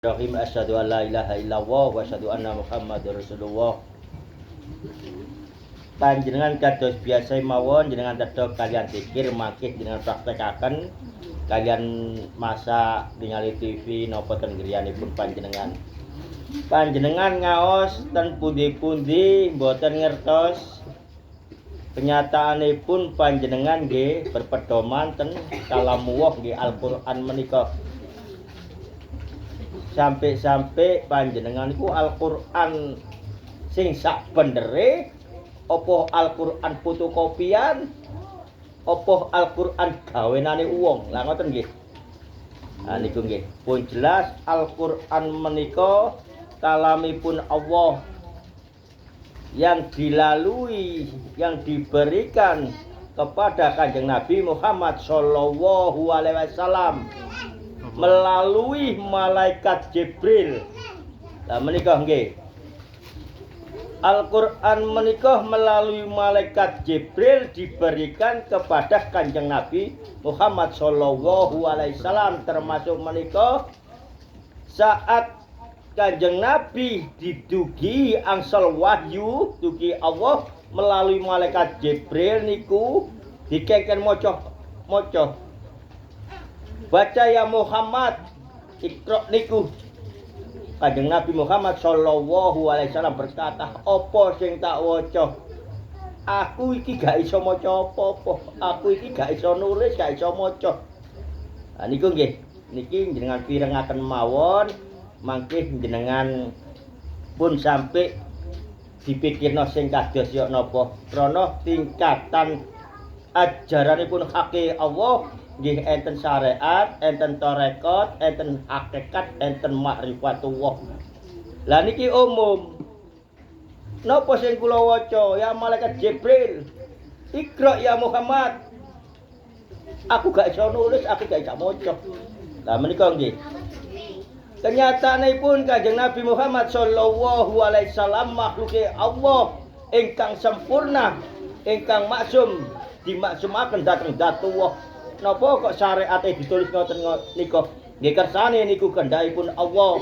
Rahim asyhadu an la ilaha illallah wa asyhadu anna Muhammadar Rasulullah. Panjenengan kados biasa mawon jenengan tedha kalian zikir mangkih jenengan praktekaken kalian masa ningali TV napa ten griyanipun panjenengan. Panjenengan ngaos ten pundi-pundi mboten ngertos kenyataanipun panjenengan nggih berpedoman ten kalamuwah nggih Al-Qur'an menika. Sampai panjenengan iku Al-Qur'an sing sak bendere apa Al-Qur'an fotokopian apa Al-Qur'an gawenane wong. Lah ngoten nggih. Nah niku nggih pun jelas Al-Qur'an menika kalamipun Allah yang dilalui yang diberikan kepada Kanjeng Nabi Muhammad sallallahu alaihi wasallam melalui malaikat Jibril. Lah menika nggih. Al-Qur'an menika melalui malaikat Jibril diberikan kepada Kanjeng Nabi Muhammad sallallahu alaihi wasallam, termasuk menika saat Kanjeng Nabi didugi angsal wahyu dugi Allah melalui malaikat Jibril niku dikengken maca baca ya Muhammad Iqra niku Kanjeng Nabi Muhammad sallallahu alaihi wasallam berkata, "Apa sing tak waca? Aku iki gak iso maca apa-apa. Aku iki gak iso nulis, gak iso maca." Nah niku nggih, niki jenengan pirengaken mawon mangke jenengan pun sampai dipikirno sing kados ya napa. Krana tingkatan ajaranipun hake Allah nggih enten syariat, enten tarekat, enten hakikat, enten ma'rifatullah. Lah niki umum. Napa sing kula waca? Ya malaikat Jibril. Iqra ya Muhammad. Aku gak iso nulis, aku gak iso maca. Lah menika nggih. Kenyataanipun Kanjeng Nabi Muhammad sallallahu alaihi wasallam makhluke Allah ingkang sempurna, ingkang maksum, dimaksumaken dhateng dzatullah. Napa kok syariate ditulis ngoten nika? Nggih kersane niku kendhahipun Allah.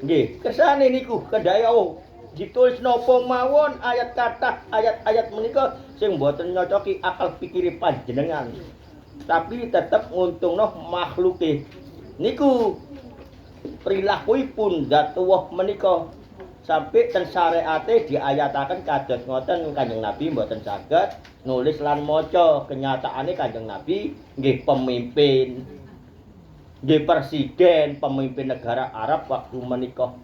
Nggih, kersane niku kendhahe Allah. Ditulis napa mawon ayat kathah ayat-ayat menika sing mboten nyocoki akal pikire panjenengan. Tapi tetep nguntungno makhluke. Niku perilakuipun dzatullah menika sampai ten syariate diayataken kados ngoten Kanjeng Nabi mboten saged nulis lan maca. Kenyataane Kanjeng Nabi nggih pemimpin, nggih presiden, pemimpin negara Arab waktu menika.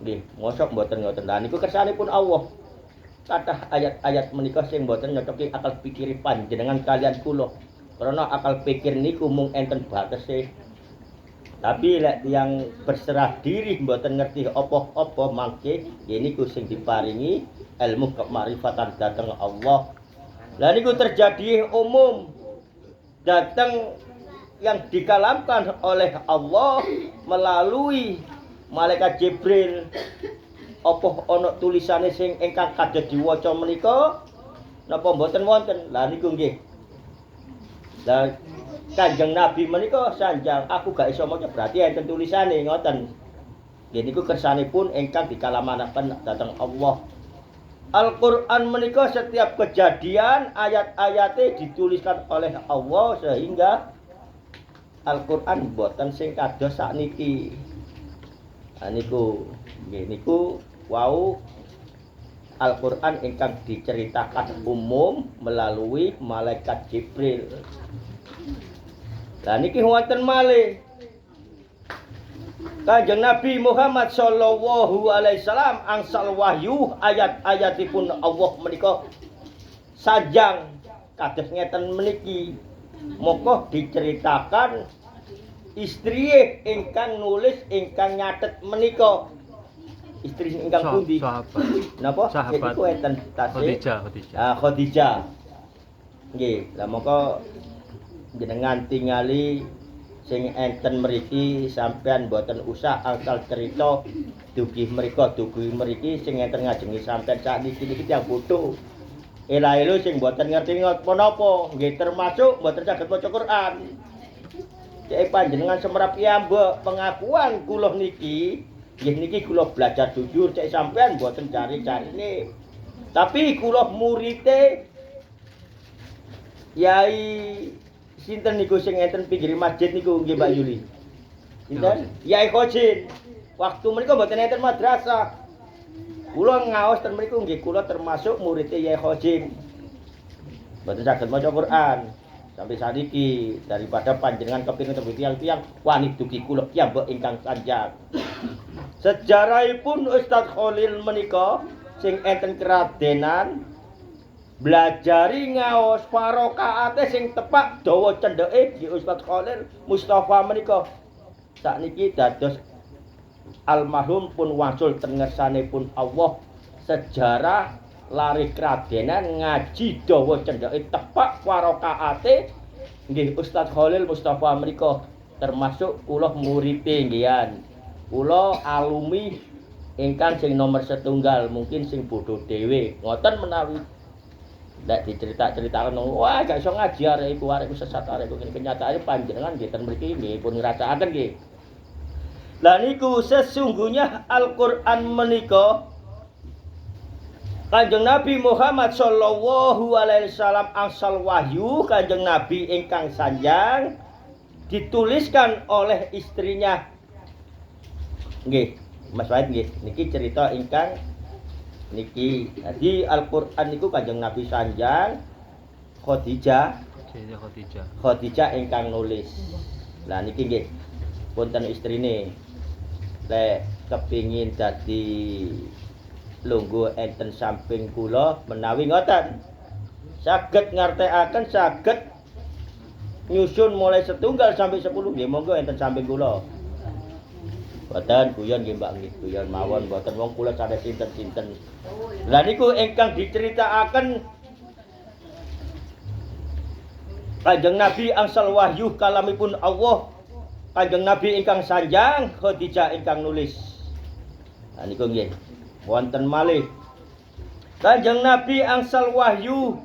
Nggih, mosok mboten ngoten. Lah niku kersanipun Allah. Kathah ayat-ayat menika sing mboten nyocoki akal pikir panjenengan kalian kula. Karena akal pikir niku mung enten batese. Tapi lek yang berserah diri mboten ngerti apa-apa mangke niku sing diparingi ilmu kemarifatan dhateng Allah. Lah niku terjadi umum datang yang dikalamkan oleh Allah melalui malaikat Jibril. Apa ana tulisane sing ingkang kados diwaca menika napa mboten wonten? Lah niku nggih. Lah Kanjeng Nabi menika sanjang aku gak iso maca berarti enten tulisane ngoten. Nggih niku kersanipun ingkang dikalamanaken dhateng Allah. Al-Qur'an menika setiap kejadian ayat-ayate dituliskan oleh Allah sehingga Al-Qur'an boten sing kados sakniki. Nah niku nggih niku wau Al-Qur'an ingkang diceritakan umum melalui malaikat Jibril. Lah niki wonten malih Kanjeng Nabi Muhammad sallallahu alaihi wasallam angsal wahyu ayat-ayatipun Allah menika sajang kados ngeten meniki. Moko diceritakan istri ingkang nulis ingkang nyatet menika. Istri ingkang pundi? Sahabat. Napa? Sahabat. Iku enten tasih. Khadijah. Khadijah. Nggih, lah moko jenengan tingali sing enten mriki sampean boten usah asal cerita dugi mriki sing enten ngajengi sampean sakniki niki tiyang bodho. Ela-elo sing boten ngerti napa-napa, nggih termasuk boten saged maca Quran. Cek panjenengan semerap piyambak pengakuan kula niki, nggih niki kula belajar jujur cek sampean mboten cari-carine. Tapi kula murite Yai sinten niku sing enten pinggir masjid niku nggih Mbak Yuli. Sinten? Yai Khojin. Waktu menika mboten enten madrasah. Kula ngaos ten mriku nggih kula termasuk muridé Yai Khojin. Mboten saged maca Quran. Sampai saniki daripada panjenengan kepingin tembung tiang-tiang wani dugi kula piyambak ingkang sanjang. Sejarahipun Ustaz Khalil menika sing enten keradenan belajari ngaos parokaate sing tepak dawa cendheke di Ustaz Khalil Mustafa menika. Sakniki dados almarhum pun wangsul ten ngersanipun Allah sejarah lari keradenan ngaji dawa cendheke tepak parokaate nggih Ustaz Khalil Mustafa menika termasuk kula murite nggih. Kula alumni ingkang sing nomor setunggal mungkin sing bodho dhewe ngoten menawi ndak dicerita-ceritakan wah gak iso ngaji arek iku sesat arek iku kenyataane panjenengan nggih ten mriki nggih pun ngrasakaken nggih. Lah niku sesungguhnya Al-Qur'an menika Kanjeng Nabi Muhammad sallallahu alaihi wasallam angsal wahyu Kanjeng Nabi ingkang sanjang dituliskan oleh istrinya. Nggih, Mas Wahid nggih, niki cerita ingkang niki. Jadi Al-Qur'an niku Kanjeng Nabi sanjang Khadijah ingkang nulis. Lah niki nggih wonten istrine. Lek kepingin dadi lungguh enten samping kula menawi ngoten saged ngartekaken saged nyusun mulai setunggal sampai 10 nggih monggo enten samping kula. Boten guyon nggih Mbak nggih guyon mawon boten wong kula sanes sinten-sinten. Lah niku ingkang diceritakaken Kanjeng Nabi angsal wahyu kalamipun Allah. Kanjeng Nabi ingkang sanjang Khadijah ingkang nulis. Lah niku nggih wonten malih Kanjeng Nabi angsal wahyu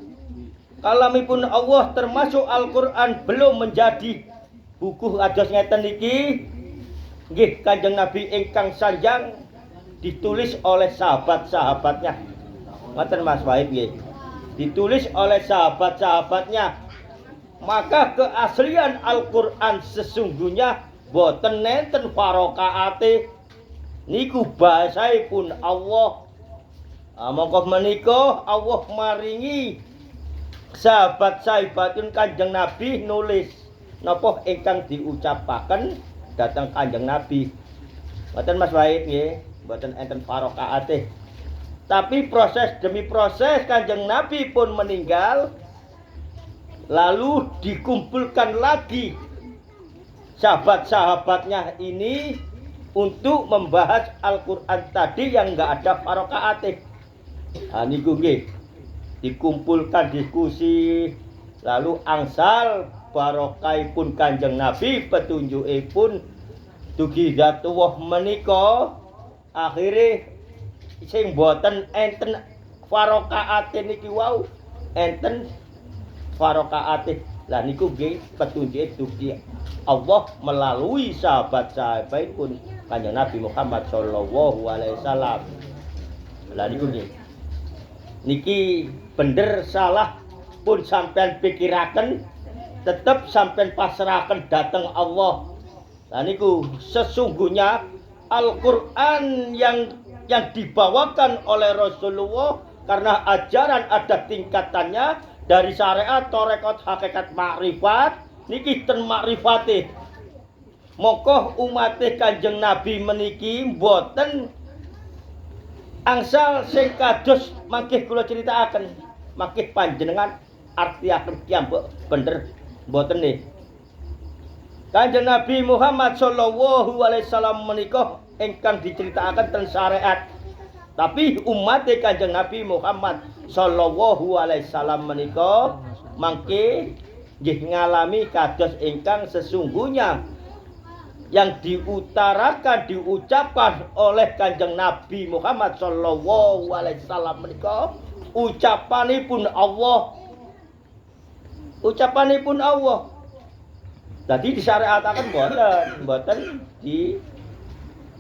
kalamipun Allah termasuk Al-Qur'an belum menjadi buku ados ngeten niki nggih Kanjeng Nabi ingkang sanjang ditulis oleh sahabat-sahabatnya. Ngoten Mas Wahid nggih. Ditulis oleh sahabat-sahabatnya. Maka keaslian Al-Qur'an sesungguhnya boten nenten farokaate niku bahasaipun Allah. Mongko menika Allah maringi sahabat-sahabatipun Kanjeng Nabi nulis napa ingkang diucapaken dhateng Kanjeng Nabi. Mboten Mas Wahid nggih, mboten enten farokaate. Tapi proses demi proses Kanjeng Nabi pun meninggal. Lalu dikumpulkan lagi sahabat-sahabatnya ini untuk membahas Al-Qur'an tadi yang enggak ada farokaate. Niku nggih dikumpulkan diskusi lalu angsal barokahipun Kanjeng Nabi petunjukipun dugi datuwah menika akhire sing boten enten farokaate niki wau enten farokaate. Lah niku nggih petunjuke dugi Allah melalui sahabat-sahabatipun Kanjeng Nabi Muhammad sallallahu alaihi wasallam. Lah niku nggih. Niki bener salah pun sampean pikiraken tetep sampean pasrahaken dhateng Allah. Lah niku sesungguhnya Al-Qur'an yang dibawakan oleh Rasulullah karena ajaran ada tingkatannya dari syariat, tarekat, hakikat, makrifat niki ten makrifate. Moko umate Kanjeng Nabi meniki mboten angsal sing kados mangke kula critakaken. Mangke panjenengan artiaken piyambak bener mboten nggih. Kanjeng Nabi Muhammad sallallahu alaihi wasallam menika ingkang diceritakaken ten syariat. Tapi umat Kanjeng Nabi Muhammad sallallahu alaihi wasallam menika mangke nggih ngalami kados ingkang sesungguhnya yang diutarakan diucapkan oleh Kanjeng Nabi Muhammad sallallahu alaihi wasallam menika ucapanipun Allah. Ucapanipun Allah. Dadi disyariataken mboten di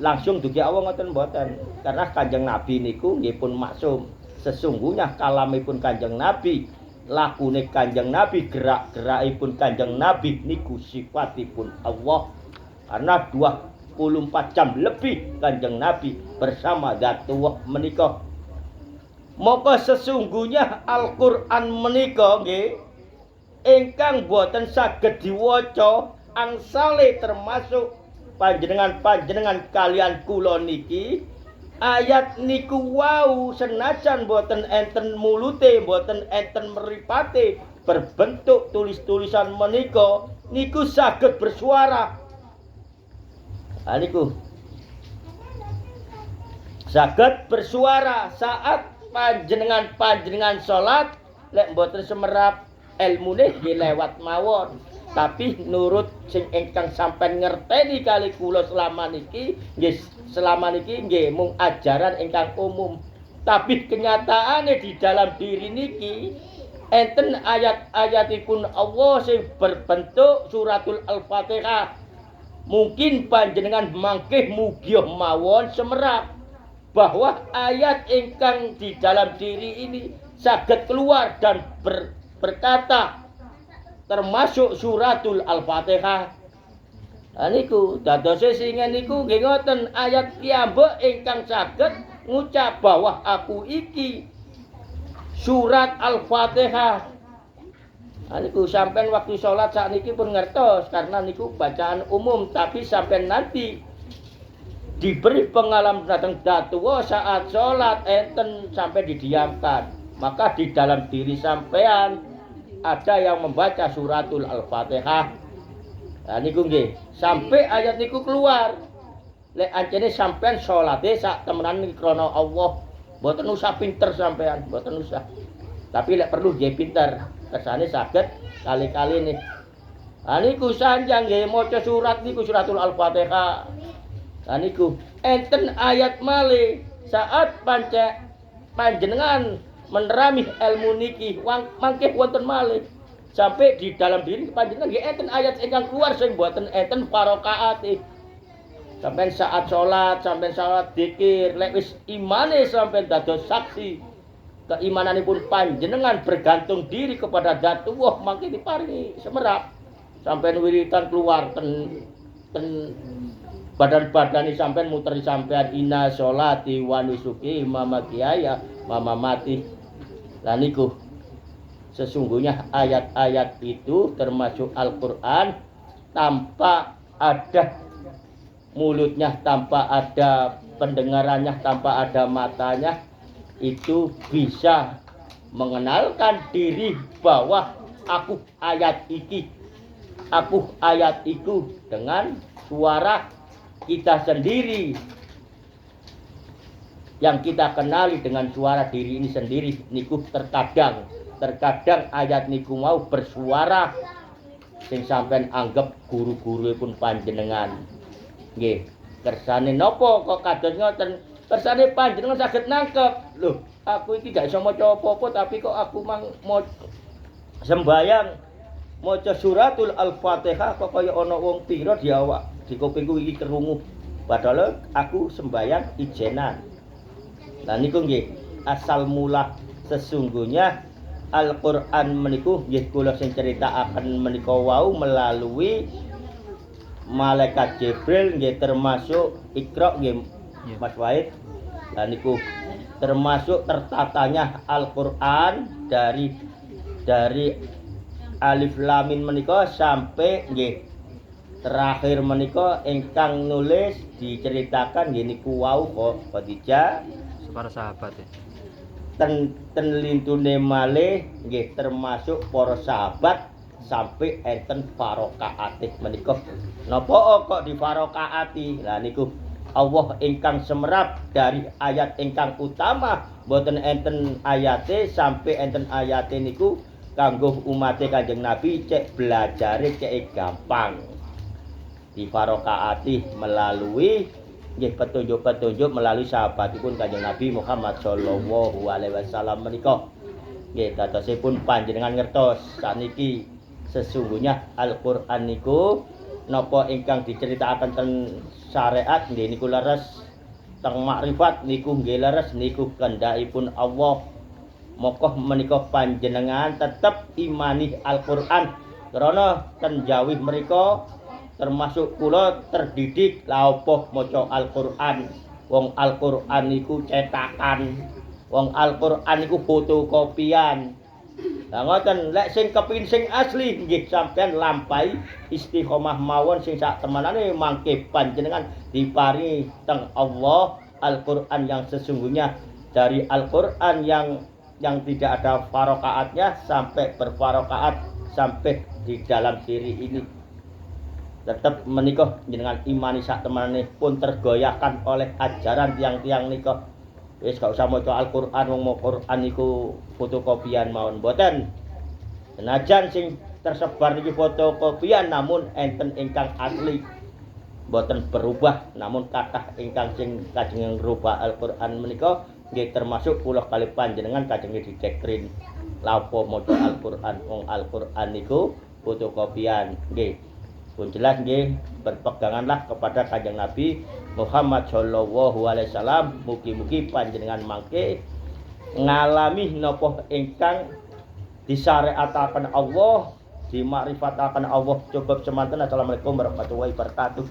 langsung dugi Allah ngoten mboten. Karena Kanjeng Nabi niku nggih pun maksum. Sesungguhnya kalamipun Kanjeng Nabi, lakune Kanjeng Nabi, gerak-gerakipun Kanjeng Nabi niku sifatipun Allah. Karena 24 jam lebih Kanjeng Nabi bersama Dzatullah menika. Maka sesungguhnya Al-Qur'an menika nggih ingkang boten saged diwaca angsale termasuk panjenengan kalian kula niki ayat niku wau senajan boten enten mulute boten enten mripate berbentuk tulis-tulisan menika niku saged bersuara. Niku saged bersuara saat panjenengan salat lek boten semerap ilmune nggih lewat mawon. Tapi nurut sing ingkang sampean ngerteni kali kula selama niki nggih mung ajaran ingkang umum. Tapi kenyataane di dalam diri niki enten ayat-ayatipun Allah sing berbentuk suratul Al-Fatihah. Mungkin panjenengan mangke mugia mawon semerap bahwa ayat ingkang di dalam diri ini saged keluar dan berkata termasuk suratul Al-Fatihah. Niku dadose singen niku nggih ngoten ayat piyambak ingkang saged ngucap bahwa aku iki surat Al-Fatihah. Niku sampean waktu salat sakniki pun ngertos karena niku bacaan umum, tapi sampean nanti diberi pengalaman datang Dzatullah saat salat enten sampai didiamkan. Maka di dalam diri sampean ada yang membaca suratul Al-Fatihah. Niku nggih, sampai ayat niku keluar. Lek ancene sampean salate sak temenan krana Allah, mboten usah pinter sampean, mboten usah. Tapi lek perlu nggih pinter, kersane saged kali-kali nih. Niku sanjang nggih maca surat niku suratul Al-Fatihah. Niku enten ayat malih saat panjenengan menerami ilmu niki mangke wonten malih sampai di dalam diri panjenengan nggih enten ayat ingkang keluar sing boten enten parokaate. Sampai saat salat, sampai salat zikir, lek wis imane sampai dados saksi keimananipun panjenengan bergantung diri kepada Dzatullah mangke diparingi semerap. Sampai wiritan keluar ten badan-badani sampean muteri sampean inna sholati wa nusuki mama kiaya mama mati. Lah niku sesungguhnya ayat-ayat itu termasuk Al-Qur'an tanpa ada mulutnya, tanpa ada pendengarannya, tanpa ada matanya itu bisa mengenalkan diri bahwa aku ayat iki, aku ayat itu dengan suara kita sendiri yang kita kenali dengan suara diri ini sendiri. Niku terkadang ayat niku mau bersuara sing sampean anggap guru-guru pun panjenengan nggih kersane napa kok kados ngoten, kersane panjenengan saged nangkep lho aku iki gak iso maca apa-apa tapi kok aku mau sembayang maca suratul Al-Fatihah kok kaya ana wong pira di awak di kupingku iki krungu padahal aku sembayang ijenan. Nah niku nggih asal mula sesungguhnya Al-Qur'an meniku nggih kula sing critakaken menika wau melalui malaikat Jibril nggih termasuk Iqra nggih Mas Wahid. Lah niku termasuk tertatanya Al-Qur'an dari Alif Lam Mim menika sampai nggih terakhir menika ingkang nulis diceritakan nggih niku wau Khadijah para sahabat ya. Ten lintune malih nggih termasuk para sahabat sampai enten farokaatih menika. Napa kok difarokaati? Lah niku Allah ingkang semerap dari ayat ingkang utama boten enten ayate sampai enten ayate niku kanggo umate Kanjeng Nabi cek belajare cek gampang. Difarokaati melalui nggih petunjuk-petunjuk melalui sahabatipun Kanjeng Nabi Muhammad sallallahu alaihi wasallam menika. Nggih dadosipun panjenengan ngertos saniki sesungguhnya Al-Qur'an niku napa ingkang diceritakaken ten syariat nggih niku leres teng makrifat niku nggih leres niku kendhakipun Allah. Mokoh menika panjenengan tetep imani Al-Qur'an karena ten jawih mereka termasuk kula terdidik la opo maca Al-Qur'an. Wong Al-Qur'an niku cetakan, wong Al-Qur'an niku fotokopian. Lah ngoten, lek sing kepingin sing asli nggih sampean lampahi istiqomah mawon sing sak temenane mangke panjenengan diparingi teng Allah Al-Qur'an yang sesungguhnya, dari Al-Qur'an yang tidak ada farokaatnya sampai berfarokaat sampai di dalam diri ini. Tetap menikah dengan imani sak temenane pun tergoyahkan oleh ajaran tiang-tiang nikah. Wis gak usah maca Al-Qur'an, wong maca Qur'an niku fotokopian mawon mboten. Senajan sing tersebar niki fotokopian namun enten ingkang asli. Mboten berubah namun kathah ingkang sing kajeng ngrubah Al-Qur'an menika nggih termasuk kula kali panjenengan kajeng didekrin. Lha apa maca Al-Qur'an, wong Al-Qur'an niku fotokopian nggih. Pun jelas nggih berpeganganlah kepada Kanjeng Nabi Muhammad sallallahu alaihi wasallam. Mugi-mugi panjenengan mangke ngalami napa ingkang disyariataken Allah, dimakrifataken Allah. Cukup semanten. Assalamualaikum warahmatullahi wabarakatuh.